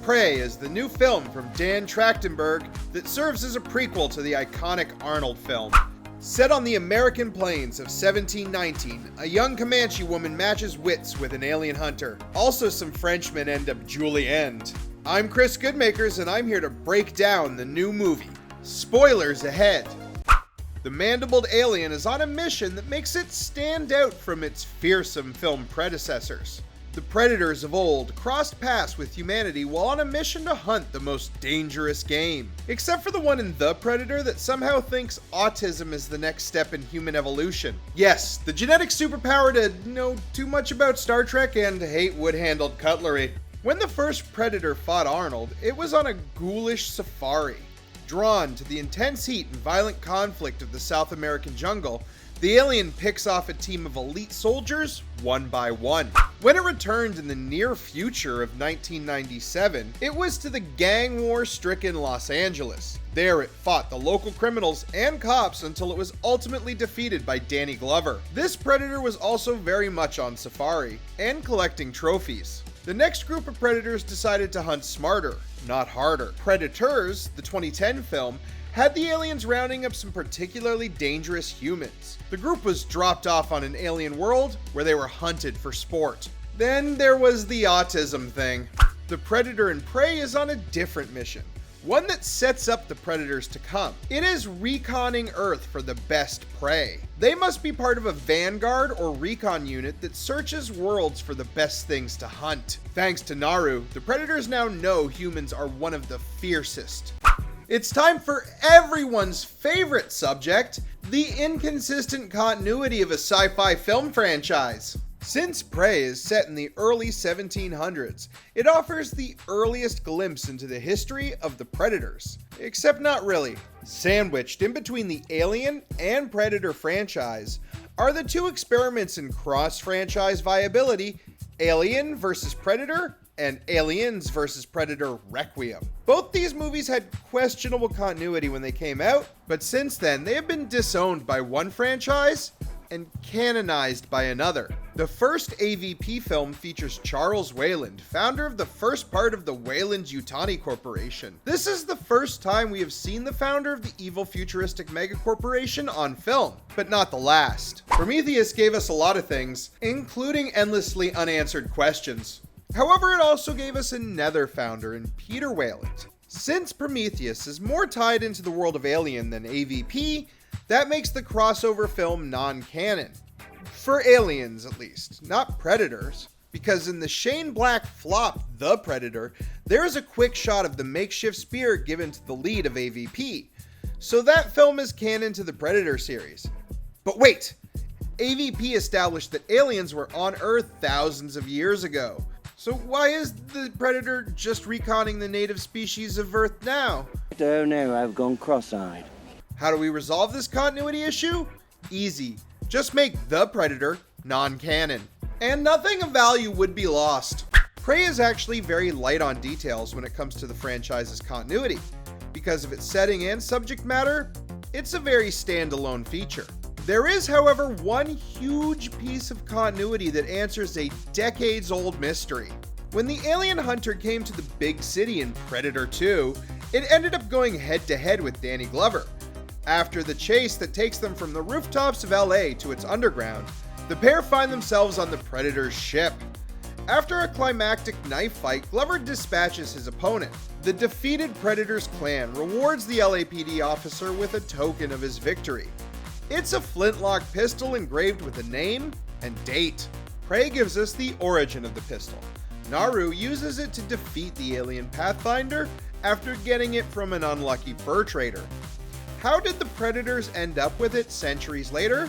Prey is the new film from Dan Trachtenberg that serves as a prequel to the iconic Arnold film. Set on the American plains of 1719, a young Comanche woman matches wits with an alien hunter. Also, some Frenchmen end up Julienne. I'm Chris Goodmakers, and I'm here to break down the new movie. Spoilers ahead! The mandibled alien is on a mission that makes it stand out from its fearsome film predecessors. The predators of old crossed paths with humanity while on a mission to hunt the most dangerous game. Except for the one in The Predator that somehow thinks autism is the next step in human evolution. Yes, the genetic superpower to know too much about Star Trek and hate wood-handled cutlery. When the first Predator fought Arnold, it was on a ghoulish safari. Drawn to the intense heat and violent conflict of the South American jungle, the alien picks off a team of elite soldiers one by one. When it returned in the near future of 1997, it was to the gang war-stricken Los Angeles. There it fought the local criminals and cops until it was ultimately defeated by Danny Glover. This Predator was also very much on safari and collecting trophies. The next group of predators decided to hunt smarter, not harder. Predators, the 2010 film, had the aliens rounding up some particularly dangerous humans. The group was dropped off on an alien world where they were hunted for sport. Then there was the autism thing. The Predator in Prey is on a different mission, one that sets up the predators to come. It is reconning Earth for the best prey. They must be part of a vanguard or recon unit that searches worlds for the best things to hunt. Thanks to Naru, the predators now know humans are one of the fiercest. It's time for everyone's favorite subject, the inconsistent continuity of a sci-fi film franchise. Since Prey is set in the early 1700s, it offers the earliest glimpse into the history of the Predators. Except not really. Sandwiched in between the Alien and Predator franchise are the two experiments in cross-franchise viability, Alien vs. Predator and Aliens vs. Predator Requiem. Both these movies had questionable continuity when they came out, but since then they have been disowned by one franchise and canonized by another. The first AVP film features Charles Weyland, founder of the first part of the Weyland-Yutani Corporation. This is the first time we have seen the founder of the evil futuristic megacorporation on film, but not the last. Prometheus gave us a lot of things, including endlessly unanswered questions. However, it also gave us another founder in Peter Weyland. Since Prometheus is more tied into the world of Alien than AVP, that makes the crossover film non-canon. For Aliens, at least, not Predators. Because in the Shane Black flop, The Predator, there is a quick shot of the makeshift spear given to the lead of AVP. So that film is canon to the Predator series. But wait! AVP established that aliens were on Earth thousands of years ago. So why is the Predator just reconning the native species of Earth now? I don't know, I've gone cross-eyed. How do we resolve this continuity issue? Easy. Just make The Predator non-canon. And nothing of value would be lost. Prey is actually very light on details when it comes to the franchise's continuity. Because of its setting and subject matter, it's a very standalone feature. There is, however, one huge piece of continuity that answers a decades-old mystery. When the alien hunter came to the big city in Predator 2, it ended up going head-to-head with Danny Glover. After the chase that takes them from the rooftops of LA to its underground, the pair find themselves on the Predator's ship. After a climactic knife fight, Glover dispatches his opponent. The defeated Predator's clan rewards the LAPD officer with a token of his victory. It's a flintlock pistol engraved with a name and date. Prey gives us the origin of the pistol. Naru uses it to defeat the alien Pathfinder after getting it from an unlucky fur trader. How did the Predators end up with it centuries later?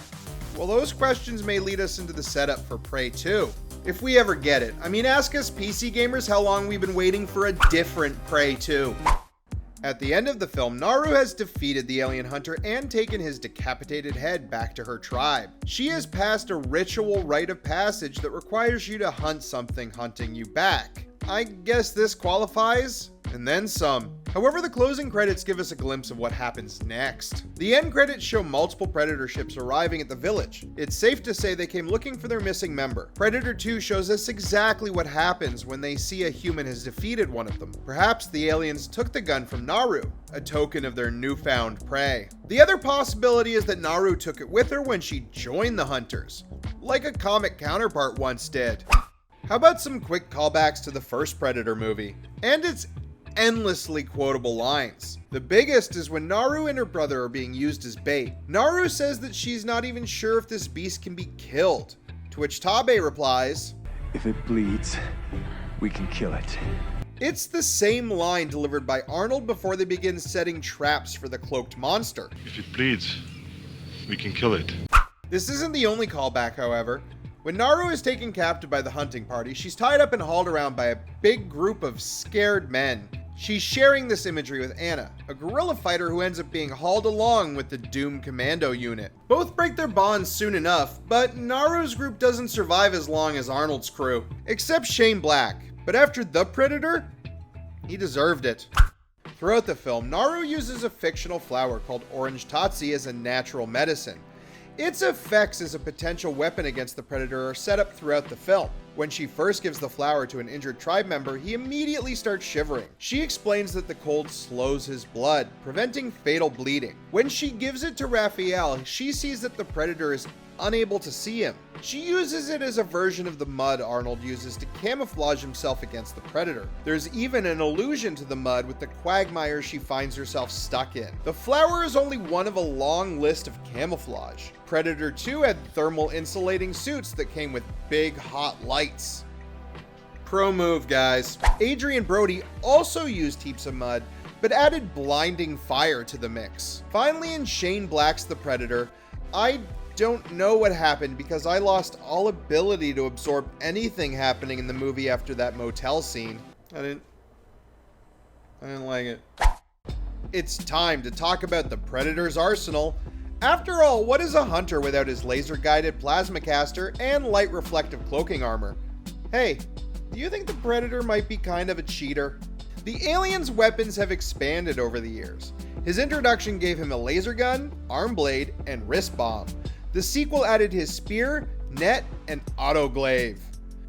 Well, those questions may lead us into the setup for Prey 2. If we ever get it. I mean, ask us PC gamers how long we've been waiting for a different Prey 2. At the end of the film, Naru has defeated the alien hunter and taken his decapitated head back to her tribe. She has passed a ritual rite of passage that requires you to hunt something hunting you back. I guess this qualifies, and then some. However, the closing credits give us a glimpse of what happens next. The end credits show multiple Predator ships arriving at the village. It's safe to say they came looking for their missing member. Predator 2 shows us exactly what happens when they see a human has defeated one of them. Perhaps the aliens took the gun from Naru, a token of their newfound prey. The other possibility is that Naru took it with her when she joined the Hunters, like a comic counterpart once did. How about some quick callbacks to the first Predator movie? And its endlessly quotable lines. The biggest is when Naru and her brother are being used as bait. Naru says that she's not even sure if this beast can be killed, to which Tabe replies, "If it bleeds, we can kill it." It's the same line delivered by Arnold before they begin setting traps for the cloaked monster. "If it bleeds, we can kill it." This isn't the only callback, however. When Naru is taken captive by the hunting party, she's tied up and hauled around by a big group of scared men. She's sharing this imagery with Anna, a guerrilla fighter who ends up being hauled along with the Doom Commando unit. Both break their bonds soon enough, but Naru's group doesn't survive as long as Arnold's crew, except Shane Black. But after the Predator, he deserved it. Throughout the film, Naru uses a fictional flower called Orange Tatsi as a natural medicine. Its effects as a potential weapon against the Predator are set up throughout the film. When she first gives the flower to an injured tribe member, he immediately starts shivering. She explains that the cold slows his blood, preventing fatal bleeding. When she gives it to Raphael, she sees that the Predator is unable to see him. She uses it as a version of the mud Arnold uses to camouflage himself against the Predator. There's even an allusion to the mud with the quagmire she finds herself stuck in. The flower is only one of a long list of camouflage. Predator 2 had thermal insulating suits that came with big hot lights. Pro move, guys. Adrian Brody also used heaps of mud, but added blinding fire to the mix. Finally, in Shane Black's The Predator, I don't know what happened because I lost all ability to absorb anything happening in the movie after that motel scene. I didn't like it. It's time to talk about the Predator's arsenal. After all, what is a hunter without his laser-guided plasma caster and light reflective cloaking armor? Hey, do you think the Predator might be kind of a cheater? The alien's weapons have expanded over the years. His introduction gave him a laser gun, arm blade, and wrist bomb. The sequel added his spear, net, and autoglaive.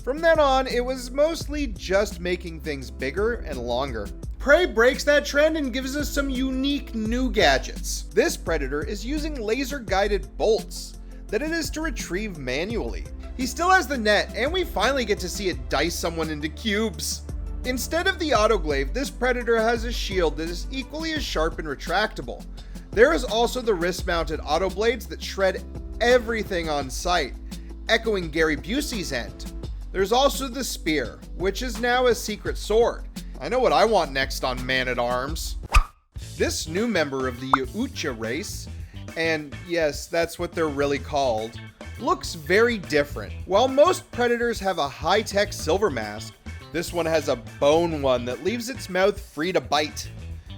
From then on, it was mostly just making things bigger and longer. Prey breaks that trend and gives us some unique new gadgets. This Predator is using laser-guided bolts that it is to retrieve manually. He still has the net, and we finally get to see it dice someone into cubes. Instead of the autoglaive, this Predator has a shield that is equally as sharp and retractable. There is also the wrist-mounted auto blades that shred everything on sight, echoing Gary Busey's end. There's also the spear, which is now a secret sword. I know what I want next on Man-at-Arms. This new member of the Yaucha race, and yes, that's what they're really called, looks very different. While most Predators have a high-tech silver mask, this one has a bone one that leaves its mouth free to bite.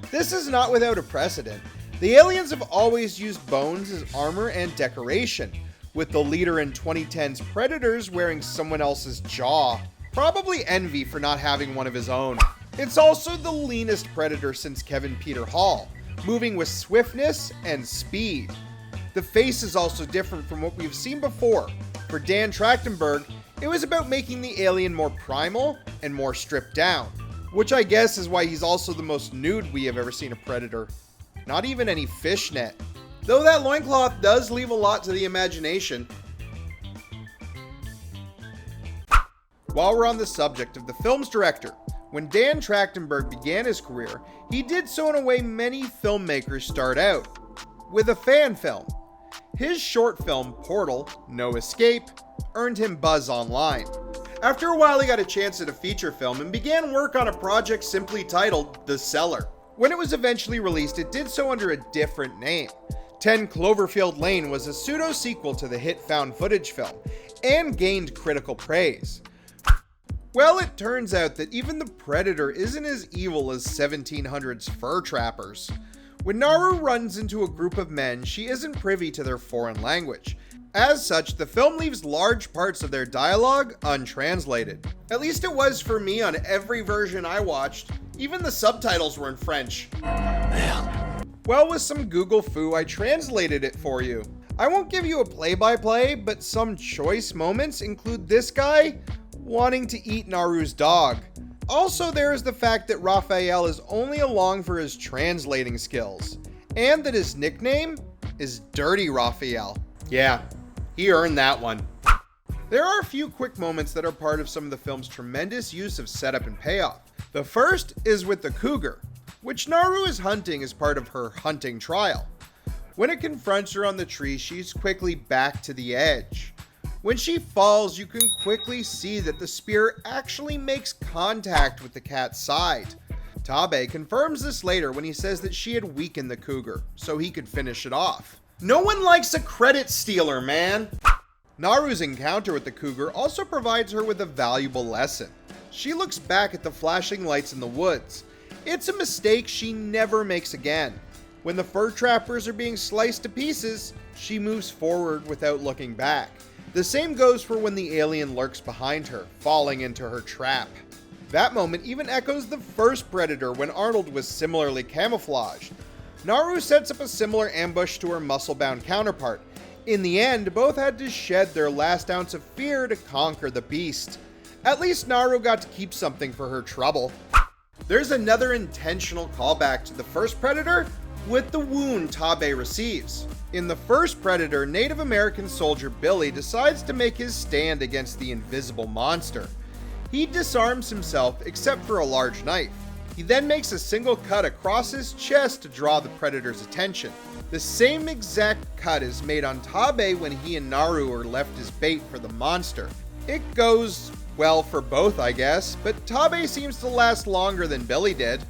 This is not without a precedent. The aliens have always used bones as armor and decoration, with the leader in 2010's Predators wearing someone else's jaw. Probably envy for not having one of his own. It's also the leanest Predator since Kevin Peter Hall, moving with swiftness and speed. The face is also different from what we've seen before. For Dan Trachtenberg, it was about making the alien more primal and more stripped down, which I guess is why he's also the most nude we have ever seen a Predator. Not even any fishnet. Though that loincloth does leave a lot to the imagination. While we're on the subject of the film's director, when Dan Trachtenberg began his career, he did so in a way many filmmakers start out, with a fan film. His short film, Portal, No Escape, earned him buzz online. After a while, he got a chance at a feature film and began work on a project simply titled The Cellar. When it was eventually released, it did so under a different name. 10 Cloverfield Lane was a pseudo-sequel to the hit found footage film, and gained critical praise. Well, it turns out that even the Predator isn't as evil as 1700s fur trappers. When Naru runs into a group of men, she isn't privy to their foreign language. As such, the film leaves large parts of their dialogue untranslated. At least it was for me on every version I watched. Even the subtitles were in French. Well, with some Google foo, I translated it for you. I won't give you a play-by-play, but some choice moments include this guy wanting to eat Naru's dog. Also, there is the fact that Raphael is only along for his translating skills, and that his nickname is Dirty Raphael. Yeah, he earned that one. There are a few quick moments that are part of some of the film's tremendous use of setup and payoff. The first is with the cougar, which Naru is hunting as part of her hunting trial. When it confronts her on the tree, she's quickly back to the edge. When she falls, you can quickly see that the spear actually makes contact with the cat's side. Tabe confirms this later when he says that she had weakened the cougar, so he could finish it off. No one likes a credit stealer, man! Naru's encounter with the cougar also provides her with a valuable lesson. She looks back at the flashing lights in the woods. It's a mistake she never makes again. When the fur trappers are being sliced to pieces, she moves forward without looking back. The same goes for when the alien lurks behind her, falling into her trap. That moment even echoes the first Predator when Arnold was similarly camouflaged. Naru sets up a similar ambush to her muscle-bound counterpart. In the end, both had to shed their last ounce of fear to conquer the beast. At least Naru got to keep something for her trouble. There's another intentional callback to the first Predator with the wound Tabe receives. In the first Predator, Native American soldier Billy decides to make his stand against the invisible monster. He disarms himself except for a large knife. He then makes a single cut across his chest to draw the Predator's attention. The same exact cut is made on Tabe when he and Naru are left as bait for the monster. It goes well for both, I guess, but Tabe seems to last longer than Billy did.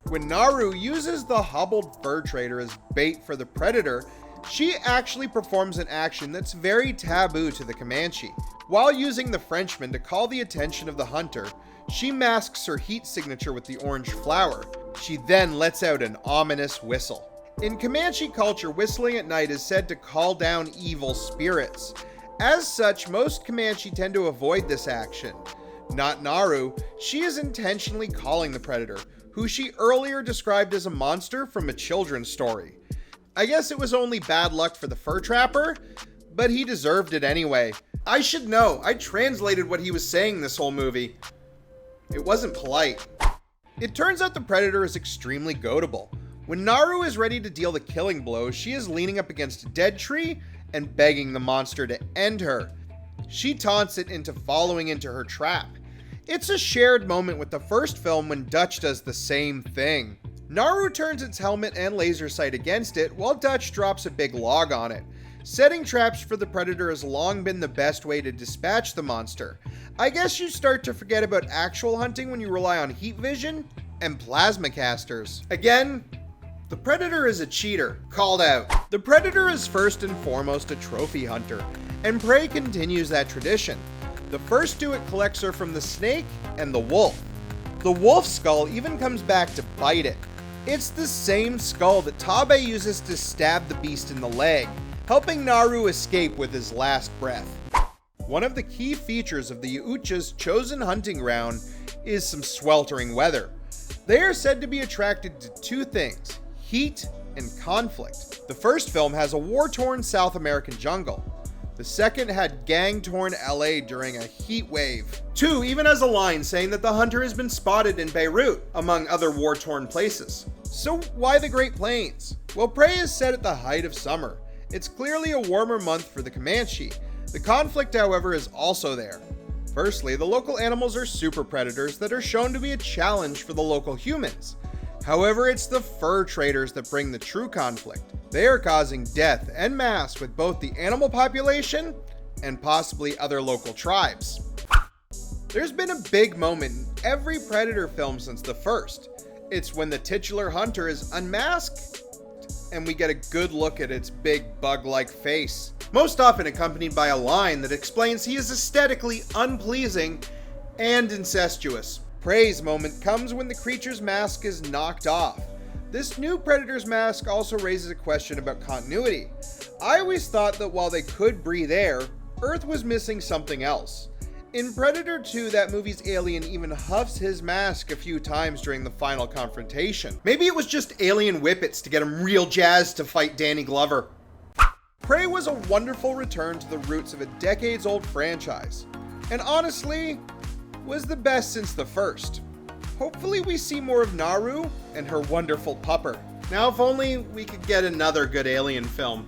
When Naru uses the hobbled fur trader as bait for the Predator, she actually performs an action that's very taboo to the Comanche. While using the Frenchman to call the attention of the hunter, she masks her heat signature with the orange flower. She then lets out an ominous whistle. In Comanche culture, whistling at night is said to call down evil spirits. As such, most Comanche tend to avoid this action. Not Naru, she is intentionally calling the Predator, who she earlier described as a monster from a children's story. I guess it was only bad luck for the fur trapper, but he deserved it anyway. I should know, I translated what he was saying this whole movie. It wasn't polite. It turns out the Predator is extremely goatable. When Naru is ready to deal the killing blow, she is leaning up against a dead tree and begging the monster to end her. She taunts it into following into her trap. It's a shared moment with the first film when Dutch does the same thing. Naru turns its helmet and laser sight against it while Dutch drops a big log on it. Setting traps for the Predator has long been the best way to dispatch the monster. I guess you start to forget about actual hunting when you rely on heat vision and plasma casters. Again, the Predator is a cheater. Called out. The Predator is first and foremost a trophy hunter, and Prey continues that tradition. The first do it collects her from the snake and the wolf. The wolf skull even comes back to bite it. It's the same skull that Tabe uses to stab the beast in the leg, helping Naru escape with his last breath. One of the key features of the Ucha's chosen hunting ground is some sweltering weather. They are said to be attracted to two things: heat and conflict. The first film has a war-torn South American jungle. The second had gang-torn LA during a heat wave. 2 even has a line saying that the hunter has been spotted in Beirut, among other war-torn places. So why the Great Plains? Well, Prey is set at the height of summer. It's clearly a warmer month for the Comanche. The conflict, however, is also there. Firstly, the local animals are super predators that are shown to be a challenge for the local humans. However, it's the fur traders that bring the true conflict. They are causing death en masse with both the animal population and possibly other local tribes. There's been a big moment in every Predator film since the first. It's when the titular hunter is unmasked and we get a good look at its big bug-like face, most often accompanied by a line that explains he is aesthetically unpleasing and incestuous. Prey's moment comes when the creature's mask is knocked off. This new Predator's mask also raises a question about continuity. I always thought that while they could breathe air, Earth was missing something else. In Predator 2, that movie's alien even huffs his mask a few times during the final confrontation. Maybe it was just alien whippets to get him real jazzed to fight Danny Glover. Prey was a wonderful return to the roots of a decades-old franchise, and honestly, was the best since the first. Hopefully we see more of Naru and her wonderful pupper. Now if only we could get another good alien film.